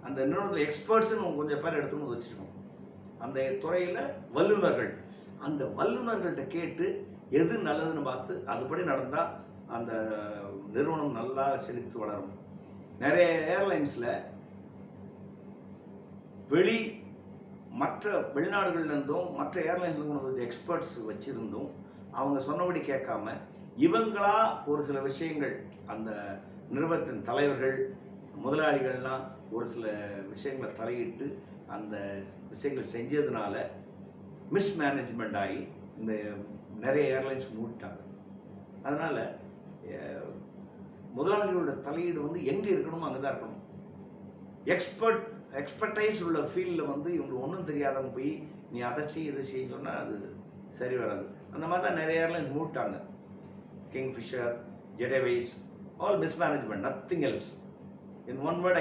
அந்த நிறுவனத்தில் எக்ஸ்பர்ட்ஸ்னு கொஞ்சம் பேர் எடுத்துன்னு வச்சுருக்கோம். அந்த துறையில் வல்லுநர்கள், அந்த வல்லுநர்கள்ட்ட கேட்டு எது நல்லதுன்னு பார்த்து அதுபடி நடந்தால் அந்த நிறுவனம் நல்லா செழித்து வளரும். நிறைய ஏர்லைன்ஸில் மற்ற வெளிநாடுகள்லேருந்தும் மற்ற ஏர்லைன்ஸ்லேருந்து எக்ஸ்பர்ட்ஸ் வச்சுருந்தும் அவங்க சொன்னபடி கேட்காம இவங்களா ஒரு சில விஷயங்கள், அந்த நிறுவனத்தின் தலைவர்கள் முதலாளிகள்லாம் ஒரு சில விஷயங்களை தலையிட்டு அந்த விஷயங்கள் செஞ்சதுனால மிஸ்மேனேஜ்மெண்ட் ஆகி இந்த நிறைய ஏர்லைன்ஸ் மூடிட்டாங்க. அதனால் முதலாளிகளோட தலையீடு எங்கே இருக்கணுமோ அங்கே தான் இருக்கணும். எக்ஸ்பர்டைஸ் உள்ள ஃபீல்டில் இவங்க ஒன்றும் தெரியாதவங்க போய் நீ அதை செய் இதை செய்ய சொன்னால் அது சரி வராது. அந்த மாதிரி தான் நிறைய ஏர்லைன்ஸ் மூட்டாங்க. Kingfisher, Jet Airways, all mismanagement, nothing else. In one word